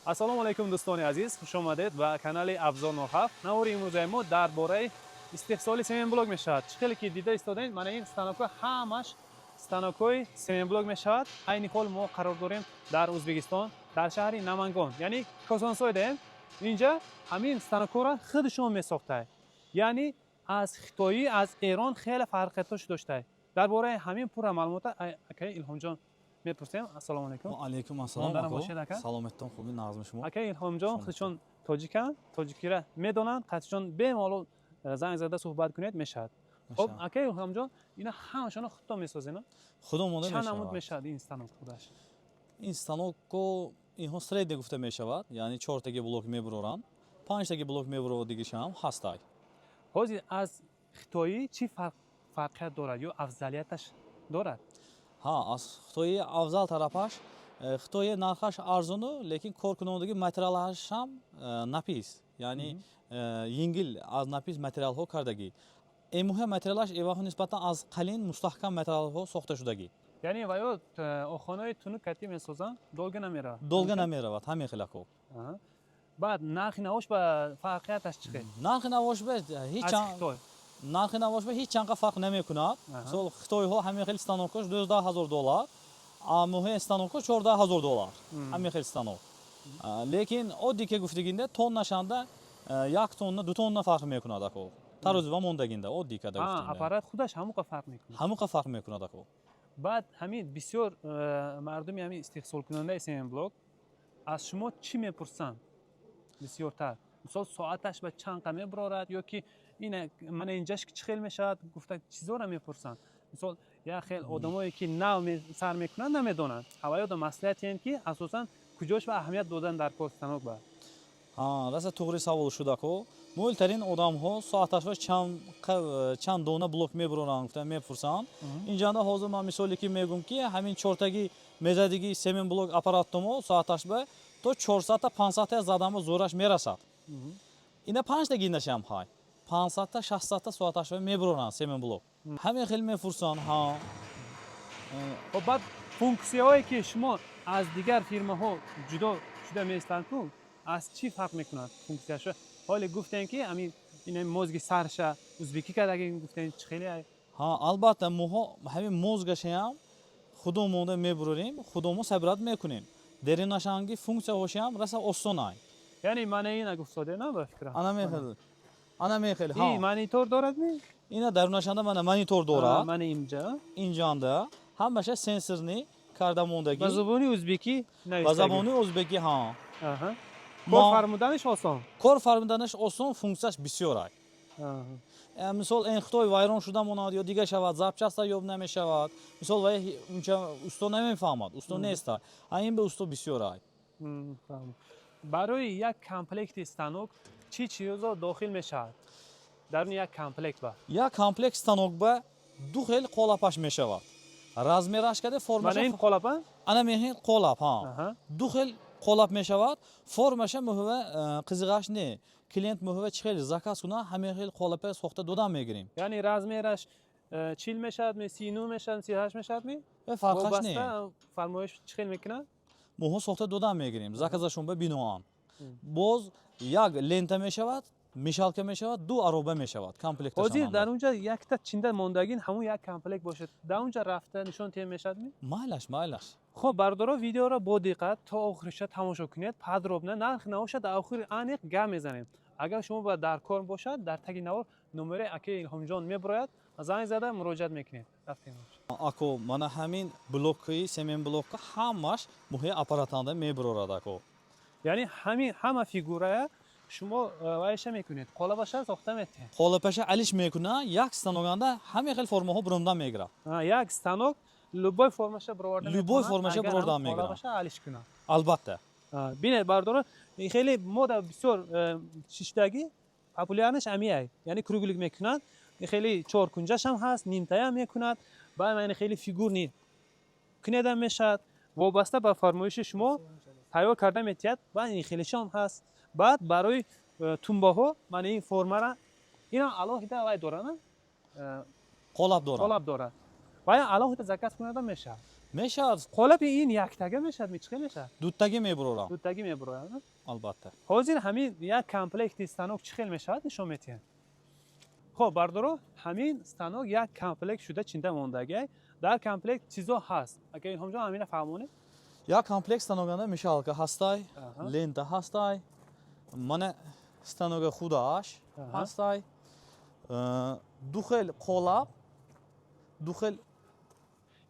ассалому алайкум дӯстони азиз, хуш омадед ба канали Абзор 07. Навори имрӯзаи мо дар бораи истеҳсоли семенблок мешавад. Чӣ хеле ки дида истодаед, мана ин станокҳо ҳамаш станокҳои семенблок мешавад. Айни ҳол мо қарор дорем дар Ӯзбекистон, дар шаҳри Намангон, яъни Косонсой даем. Инҷа ҳамин станокҳоро худшон месохтаед. Яъни аз Хитоӣ, аз Эрон хеле фарқиятош доштаед. Дар бораи ҳамин пурра маълумота акаи Илҳомҷон мепурсем. Ассалому алайкум. Алейкум ассалом. Саломаттон, хуби назм шумо. Акаи Илҳомҷон худшон тоҷиканд, тоҷикира медонанд, худшон бемалол занг зада суҳбат кунед мешавад. Хоб, акаи Илҳомҷон, ина ҳамашона худтон месозед? Худом монда мешавад. Чанд намуд мешавад ин станок худаш? Ин станокко инҳо средне гуфта мешавад, яъни 4 таги блок мебуроранд, 5 таги блок мебурорад, дигиши ҳам ҳастай. Ҳозир аз Хитоӣ чӣ фарқият дорад ё афзалияташ дорад? Ҳа, аз Хитоӣ афзал тарафаш, Хитоӣ нархаш арзону, лекин коркунондаги материалаш ҳам напис, яъни yiнгил аз напис материалҳо кардагӣ. Эмуҳе материалаш эваҳо нисбатан аз қалин мустаҳкам материалҳо сохта шудагӣ. Яъни ва ё охонаҳои тунук катӣ месозанд, долга намеравад. Долга намеравад, ҳамин хелако. Баъд нархи навош ба фарқияташ чӣ хел? Нархи навош ба ҳеҷ чанқа фарқ намекунад. Мисол Хитоиҳо ҳамин хел станокош $12,000, амуҳе станокош $14,000. Ҳамин хел станок. Лекин оддӣ ки гуфтагинда тоннашанда 1 тонна 2 тонна фарқ мекунад ако. Тарозива мондагинда оддӣ када гуфтагинда. Аппарат худаш ҳамуқа фарқ мекунад. Ҳамуқа фарқ мекунад ако. Баъд ҳамин бисёр мардуми ҳамин истеҳсолкунандаи семенблок аз шумо чӣ мепурсанд? Бисёртар. Мисол соаташ ба чанд қа мебурорад ё ки ина мана инҷаш чӣ хел мешавад, гуфта чизора мепурсанд. Мисол як хел одамое ки нав сар мекунанд намедонанд. Ҳаваёда маслиҳатиенд ки асосан куҷош ва аҳамият додан дар кор станок ба. Раста туғри савол шуда ко. Муилтарин одамҳо соаташва чанд дона блок мебуроранд, гуфта мепурсанд. Инҷанда ҳозир ман мисоле ки мегум ки ҳамин 4 таги мезадиги семен блок аппаратомо соаташва то 400 та 500 та задамо зураш мерасад. Ина 5 таги нашам ҳай. 500 та 600 та соаташва мебуроранд семен блок. Ҳамин хел мефурсанд. Хоб, баъд функсияҳое ки шумо аз дигар фирмаҳо ҷудо шуда меистанд ку, аз чӣ фарқ мекунад функсияшо? Ҳоле гуфтем ки ҳамин ина мозги сарша ӯзбекӣ кардагин гуфтем чӣ хеле? Албатта моҳо ҳамин мозгашам худом монда мебурорем, худомо сабрат мекунем. Деринашанги функсияҳошам раса осонай. Яъни мана ина гуфтоде на ба фикра. Ана мехел. Ин монитор дорад не? Ина дарунашанда мана монитор дорад. Мана инҷа. Инҷанда ҳамаша сенсорни карда мондагӣ. Ба забони ӯзбекӣ навиштагӣ. Ба забони ӯзбекӣ Кор фармуданаш осон. Кор фармуданаш осон, функсияш бисёрай. Мисол ин Хитой вайрон шуда монад ё дига шавад, запчаста ёб намешавад. Мисол вай унча усто намефаҳмад, усто неста. Ин ба усто бисёрай. Барои як комплекти станок чӣ чизо дохил мешавад? Даруни як комплект ба? Як комплект станок ба ду хел қолапаш мешавад. Размераш каде формаша. Мана ин қолапа? Ана меҳин қолап, ду хел қолап мешавад. Формаша муҳива қизиғаш не. Клиент муҳива чӣ хел заказ кунад, ҳамин хел қолапа сохта додан мегирем. Яъни размераш 40 мешавад, 39 мешавад, 38 мешавад ми? Фарқаш не. Фармоиш чӣ хел мекунад? Моҳо сохта додан мегирем. Заказашон ба биноан. Боз як лента мешавад, мешалка мешавад, ду ароба мешавад. Комплекташ. Ҳозир дар унҷа якта чинда мондагин ҳамун як комплект бошад. Дар унҷа рафта нишон тем мешавад ми? Майлаш. Хоб, бардоро видеоро бо диққат то охириша тамошо кунед. Подробно нархи навошад дар охири аниқ гап мезанем. Агар шумо ба дар кор бошад, дар таги навор номери акаи Илҳомҷон мебурояд, занг зада муроҷиат мекунед. Ако мана ҳамин блокки семен блокка ҳамаш муҳи аппаратанда мебурорад ако. Яъни ҳама фигурая шумо вайша мекунед. Қолапаша сохта метед. Қолапаша алиш мекуна, як станоганда ҳамин хел формаҳо бурондан мегирад. Як станок любой формаша бурордан мекунад. Любой формаша бурордан мегирад. Қолапаша алиш кунад. Албатта. Бинед бардоро хеле мода бисёр шиштаги популярнаш амиай. Яъни круглик мекунад. Хеле чоркунҷаш ҳам ҳаст, нимтая мекунад. Баъд яъни хеле фигурни кунеда мешавад. Вобаста ба фармоиши шумо тайёр карда метиҳад. Баъд ин хелешам ҳаст. Баъд барои тумбаҳо мана ин формара ина алоҳида вай дорад, қолап дорад. Вай алоҳида заказ кунада мешавад. мешавад. қолапи ин яктага мешад мичқа мешад Дуттагӣ мебурорам. дуттагӣ мебурояд Албатта. ҳозир ҳамин як комплекти станок чӣ хел мешавад нишон метиҳад хоб бардоро ҳамин станок як комплект шуда чинда мондагӣ дар комплект чизо ҳаст ака илҳомҷон ҳамина фаҳмонӣ Як комплекс станоганда мешалка ҳастай, Аҳа. лента ҳастай, мана станога худаш Аҳа. ҳастай, ду хел қолаб, ду хел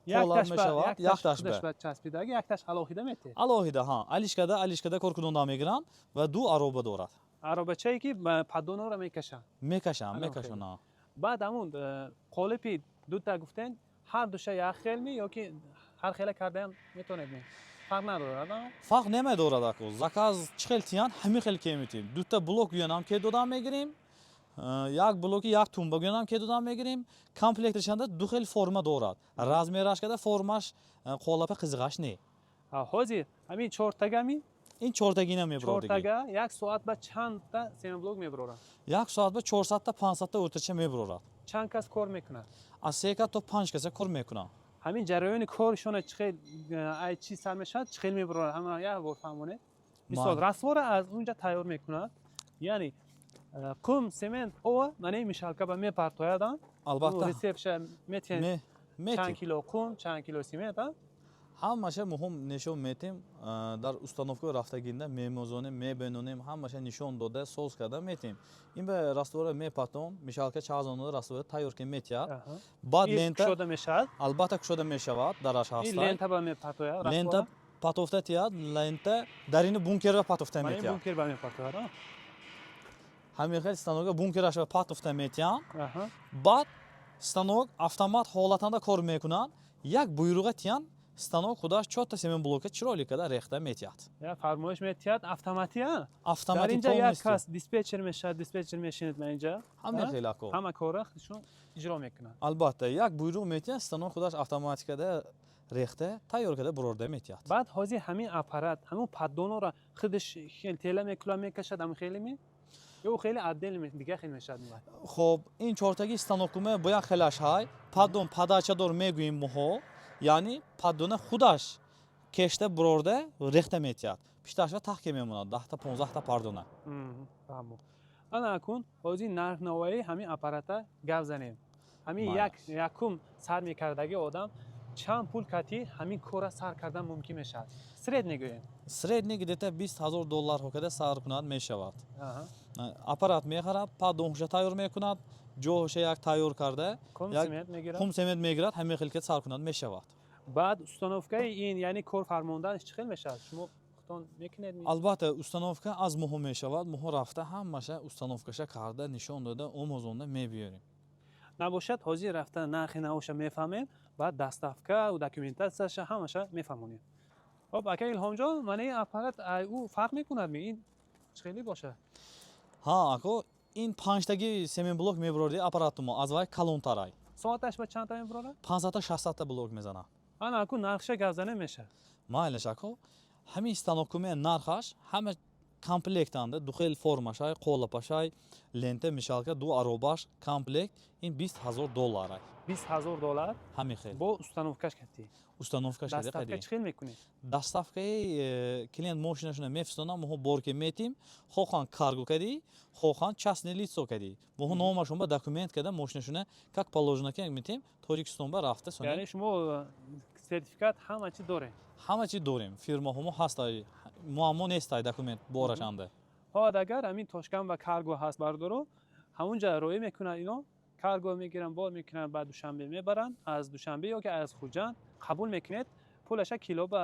қолаб мешавад, якташ ба. часпидаги якташ алоҳида метиҳад Алоҳида ҳа, алишкада коркунонда мегиранд ва ду ароба дорад. аробачае ки паддонро мекашанд Мекашам, Алоҳида. мекашонам. баъд ҳамун қолипи дута гуфтен ҳар душа як хелми ё ки ҳар хела кардаам метавонед фарқ надорад Фарқ намедорад ако. Заказ чӣ хел тиянд, ҳамин хел ке метиҳем. Дута блок гӯянам ке додам мегирем. Як блоки як тумба гӯянам ке додам мегирем. Комплектшанда ду хел форма дорад. Размераш када формаш қолапа қизиғаш не. ҳозир ҳамин чортагами Ин чортагина мебурад диги. чортага як соат ба чандта семинблок мебурорад Як соат ба 400 та 500 та o'rtacha мебурад. чанд кас кор мекунад Аз 3 кас то 5 кас кор мекунам. ҳамин ҷараёни коршона чӣ хел ай чӣ сар мешавад чӣ хел мебурорад ҳама як бор фаҳмонед мисол расвора аз унҷа тайёр мекунад яъне қум семент ова мана мишалка ба мепартоядам Албатта. ресепша метиҳен чанд Метим. кило қум чанд кило семент Ҳамаша муҳим нишон метим. Дар установка рафтагинда мемозонем, мебинонем, ҳамаша нишон дода, соз карда метим. Ин ба раствора мепатон, мишалка чазонода раствора тайёр ки метиҳад. Баъд лента кушода мешавад албатта кушода мешавад, дараш ин ҳастай. лента ба мепартояд Лента патофта тиҳад, лента дар ини бункерва патофта мана метиҳад. бункер ба мепартояд Ҳамин хел станога бункерашва патофта метиҳанд. аҳа Баъд станок автомат ҳолатанда кор мекунад. Як буйруға тиян станок худаш 4 та семен блока чироли када рехта метиҳад. я фармоиш метиҳад автоматӣ дар Автомати инҷа як полностью. кас диспетчер мешавад диспетчер мешинед ба инҷа Ҳамин хел ако. ҳама кора худшон иҷро мекунад Албатта як буйруқ метиҳад станок худаш автоматикада рехта тайёр када бурорда метиҳад. баъд ҳозир ҳамин аппарат ҳамун паддонора худаш хел тела мекула мекашад ҳамин хелими ё хеле отдельно дига хел мешавад Хоб ин чортаги станокуме бо як хелаш ҳай паддон падачадор мегӯем моҳо, яъни паддона худаш кешта бурорда рехта метиҳад. Пишташва тахке мемонад 10 та 15 та паддона. фаҳмо ана акун ҳозир нархнаваи ҳамин аппарата гап занем ҳамин якум сар мекардаги одам чанд пул кати ҳамин кора сар кардан мумкин мешавад средне гӯем Средни где-то $20,000 када сар кунад мешавад. аҳа Аппарат мехарад, паддонҳоша тайёр мекунад, ҷоҳоша як тайёр карда, кум як семент мегирад хум семент мегирад, ҳамин хел ки сар кунад мешавад. баъд установкаи ин яъне кор фармонданаш чӣ хел мешавад шумо худтон мекунед Албатта установка аз моҳо мешавад, моҳо рафта ҳамаша установкаша карда нишон дода омозонда мебиёрем. набошад ҳозир рафта нархи навоша мефаҳмем баъд даставка ва документатсияша ҳамаша мефаҳмонем хоб ака илҳомҷон мана ин аппарат ӯ фарқ мекунад ин чӣ хели бошад Ҳа ако ин 5 таги семен блок мебурорди аппаратумо аз вай калонтарай. соаташ ба чанд та мебурорад 500 та 600 та блок мезанад. ана аку нархша гап занем мешавад Майлаш ако ҳамин станокуме нархаш ҳама комплектанда ду хел формашай, қолапашай, лента мишалка ду аробаш комплект ин $20,000 $20,000 ҳамин хел. бо установкаш кати Установкаш кади даставка қади. чӣ хел мекунед Даставкаи клиент мошинашуна мефистона моҳо борке метим, хоҳан карго кади, хоҳан частне лицо кади. Моҳо номашон ба документ када мошинашуна как положено ки метим, Торикистон ба рафта сони. яъне шумо сертификат ҳама чӣ доред Ҳама чӣ дорем, фирмаҳомо ҳастай, муаммо нестай документ борашанда. ҳод агар ҳамин тошкан ва карго ҳаст бардоро ҳамунҷа роӣ мекунад ино карго мегиранд бор мекунанд ба душанбе мебаранд аз душанбе ё ки аз хуҷанд қабул мекунед пулаша кило ба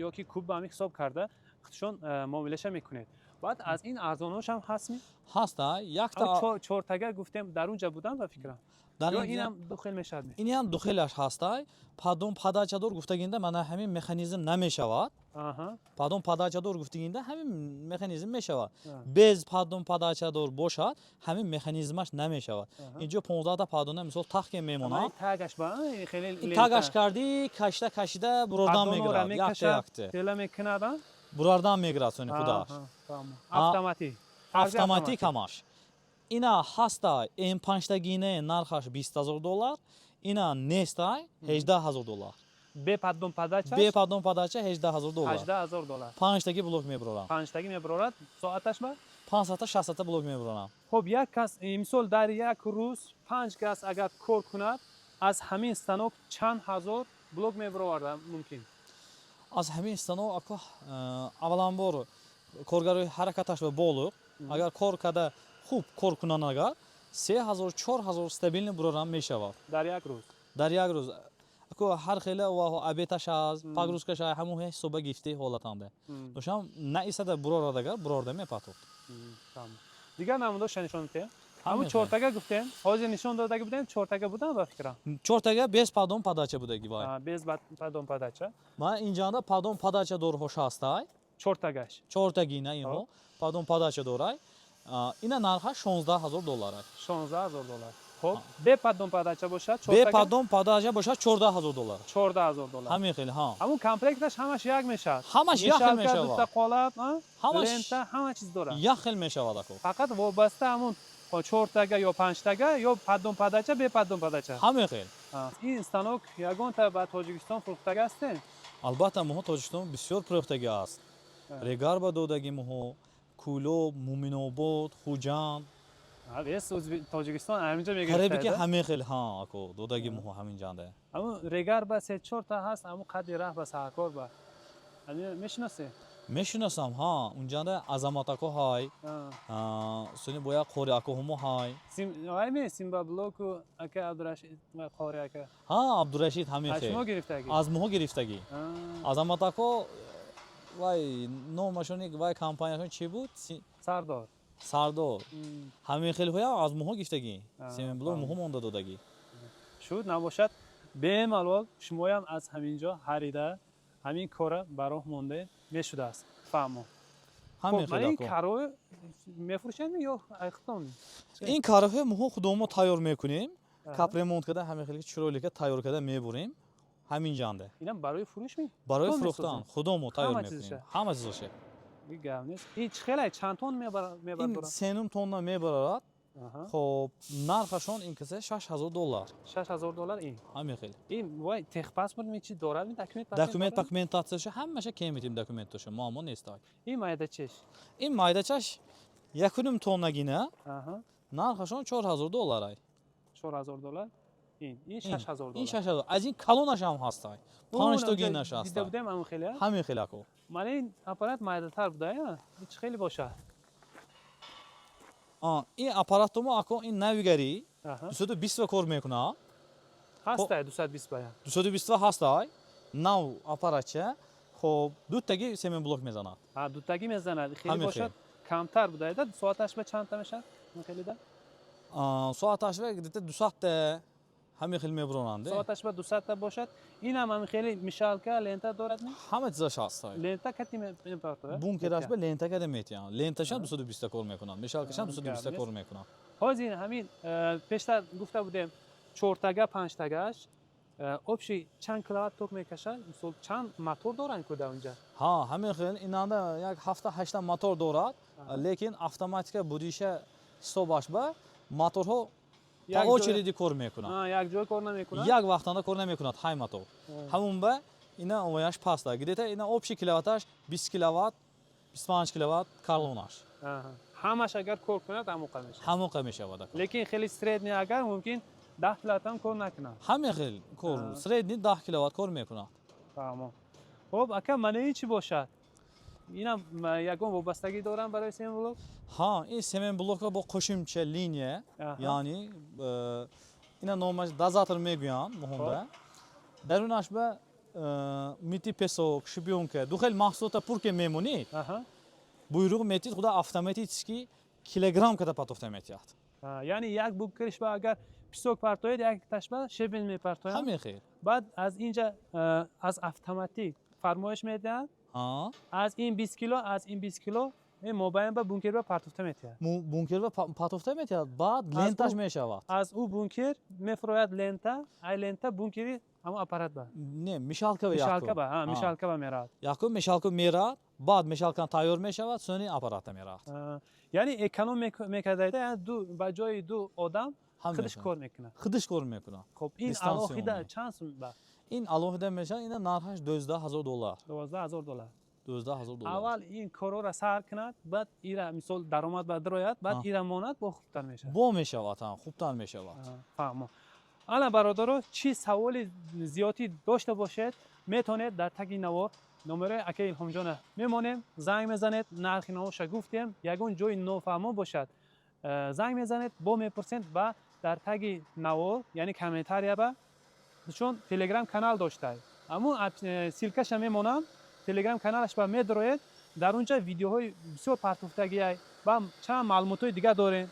ё ки куб ба ҳамин ҳисоб карда худшон муомилаша мекунед баъд аз ин арзонҳошам ҳастми Ҳастай, як та чортага гуфтем дар унҷа буданд ва фикрам дар ё ин инам духел мешавад ини ҳам ду хелаш ҳастай, падон падачадор гуфтагинда мана ҳамин механизм намешавад. аҳа Падон падачадор гуфтагинда ҳамин механизм мешавад. Без падон падачадор бошад, ҳамин механизмаш намешавад. Инҷо 15 та падона мисол тахке мемонад. тагаш ба хеле Тагаш карди, кашида бурордан мегирад. Якта якта. тела мекунад Бурордан мегирад сони худаш. автоматик Автоматик ҳамаш. Ина ҳастай, М5 тагине нархаш $20,000, ина нестай $18,000. به پدوم پداچش به پادون پاداچه 18000 دلار 18000 دلار 5 تاگی بلوک میبرم 5 تاگی میبرد ساعتش با 5 تا 6 تا بلوک میبرم خب یک کس مثال در یک روز 5 کس اگر کار کند از همین ستانک چند هزار بلوک میبرد ممکن از همین станок ако авваланбор коргарои ҳаракаташро болуқ агар кор када хуб кор кунанд агар 3000 4000 стабилни бурорам мешавад در یک روز дар як рӯз ако ҳар хеле ва абеташ аст пагрузкаш аст ҳамон ҳисоба гифти ҳолатанде дошам на исада бурорад агар бурорда мепатуд тамом دیگر نموداش نشون میدیم همین همون چهارتاگه گفتیم حاضر نشون داده بودیم چهارتاگه بودن با فکرم чортага без падон падача будагӣ вай без падон падача ман инҷанда падон падача дорҳош ҳастай чهارتاگهش чортагина инҳо падон падача дорай ина нарха 16000 доллар аст 16000 دلار خب به падон падача бошад бе падон падача бошад 14000 доллар 14000 دلار ҳамин хеле ҳа همون کامپلکتش همش یک میشه ҳамаш як хел мешавад دو تا قالب همش لنتا همه چیز داره як хел мешавад ако فقط وابسته همون 4 تاگه یا 5 تاگه یا падон падача به падон падача ҳамин хел این станок ягон та ба тоҷикистон фурӯхтага аст албатта моҳо тоҷикистон бисёр фурӯхтагӣ аст регарба додагӣ моҳо кӯлоб муминобод хуҷанд вес тоҷикистон ҳаминҷа қареби ки мегирифта ҳамин хел ҳа ако додагӣ моҳо ҳаминҷанда همون رگر با 3-4 تا هست همون قدی راه با سرکار با میشناسی мешинасам ҳа унҷанда азаматако ҳай сони бо як қори ако ҳумо ҳай ای می سیمبا بلوکو اکا عبدالرشید قاری اکا ҳа абдурашид ҳамин از شما хел گرفتگی аз моҳо гирифтагӣ азаматако вай номашони вай компанияшон чи буд سردار сардор ҳамин хелҳоям аз моҳо гирифтагӣ семенблок моҳо монда додагӣ شد نباشد به ملال شما هم از همینجا هریده همین کار براه مونده میشده است فهمو ҳамин خب من این хел کارو میفروشن یا اختون ин кароҳе моҳо худомо тайёр мекунем капремонт карда ҳамин хеле чиройлика тайёр карда мебурем ҳаминҷанде اینا برای فروش می барои خودت фурӯхтан می‌سازی؟ худомо тайёр ҳама мекунем чизша? ҳама чизоше گم نیست این خیلی چند تون میبر ин دورا 3 тонна мебарад خب нархашон ин касе 6000 доллар 6000 دلار این ҳамин хел این وای تخ паспорт می چی دارد این документ документатсияша ҳамаша ке метим документоша муаммо нестай این майда чеш ин майдачаш 1 тоннагина аха нархашон 4000 доллар ай 4000 دلار این 6000 ин دلار 6000 аз ин калонашам ҳастай 5 тагинаш دیده ҳастай بودم همون خیلی ҳамин хел ако من این аппарат майдатар буда я هیچ خیلی باشه ин аппаратумо ако ин навигарӣ аха 220 кор мекунад هست 220 باید 220 ҳастай нав аппаратча хоб дутаги семен блок мезанад دوتگی میزند خیلی همین باشد خیلی. کمتر بوده ده ساعتش به چند تا میشه این خیلی ده соаташва гдета 200 та ҳамин хел мебуронанде ساعتش به 200 تا باشد این هم خیلی میشالکه لنتا دارد نه ҳама чизаш ҳастай لنتا کتی میپرتوه бункерашба лента када метиҳанд ленташам 220 кор мекунанд мешалкашам 220 кор мекунанд حاضر همین پیشتر گفته بودیم 4 تاگه 5 تاگهش общий چند کیلووات توک میکشه مثلا چند موتور دارن کده اونجا ҳа ҳамин хел инанда як 7-8 мотор дорад лекин автоматика будиша ҳисобаш ба моторҳо Як по ҷоя- очереди кор мекунанд یک جای کار نمیکنه як вақтанда кор намекунад ҳай мотор ҳамун ба ина овояш паста гдета ина общий киловатташ 20 киловатт 25 киловатт карлонаш همش اگر کار کنه موقع میشه ҳамоқа мешавад لیکن خیلی سریع اگر ممکن 10 کیلووات هم کار نکنه ҳамин хел кор средни 10 киловатт кор мекунад تمام خب اکا من این چی باشد اینم یگان وابستگی دارم برای سیم بلوک ҳа ин семен блокро бо қошимча линия яъни ина номаш дозатор мегӯянд моҳонда дарунаш ба мити песок шибёнка ду хел маҳсулота пур ке мемонед буйруғ метид худа автоматически килограмм када патофта метиҳад یعنی یک بوکرش با اگر پیسوک پرتوید یک تشبه شبین میپرتوید ҳамин хел بعد از اینجا از اتوماتیک فرمایش میدن از این 20 کیلو از این 20 کیلو این موبایل با بونکر با پرتوفته میتید бункерро патофта метиҳад баъд ленташ мешавад از او بونکر میفروید لنتا ای لنتا بونکری اما اپارات با не мишалка میشالکه با ها میشالکه با میراد якум мешалка мерад баъд мешалкан тайёр мешавад сони аппарата меравад یعنی اکانوم میکرده یعنی دو با جای دو آدم خودش کار میکنه худиш кор мекунад خب این دیستانسیون الاخیده چند با ин алоҳида мешавад, ина нархаш $12000. $12000. $12000. аввал ин корора сар кунад, баъд ира мисол даромад ба дрояд, баъд ира монад бо хубтар мешавад. бо мешавад, хубтар мешавад. фаҳмо. ана бародаро чи саволи зиёдӣ дошта бошед, метавонед дар таги навор номерои акаи Илҳомҷона мемонем, занг мезанед, нархи навоша гуфтем, ягон ҷои нофаҳмо бошад, занг мезанед, бо мепурсед ва дар таги навор, яъне комментария ба чун телеграм канал доштаед. Аммо силкаша мемонам, телеграм каналаш ба медроед, дар онҷа видеоҳои бисёр партофтагия ва чанд маълумотҳои дигар дорем.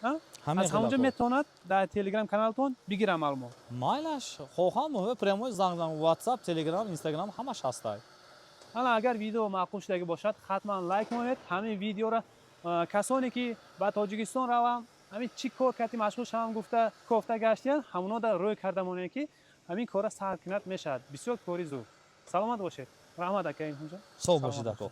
аз ҳамонҷа метавонад дар телеграм каналтон бигирам маълумот. Майлаш, хоҳам прямои занг, WhatsApp, Telegram, Instagram ҳамаш ҳастай. ҳала агар видео маъқул шудагӣ бошад, ҳатман лайк монед. Ҳамин видеоро касоне ки ба Тоҷикистон равам, ҳамин чӣ кор кардӣ машғул шавам гуфта кофта гаштиянд, ҳамонода рӯй карда монед ки ҳамин кора сар кунад мешавад. Бисёр кори зуд. Саломат бошед. Раҳмат акаи Илҳомҷон. Сог бошед ако.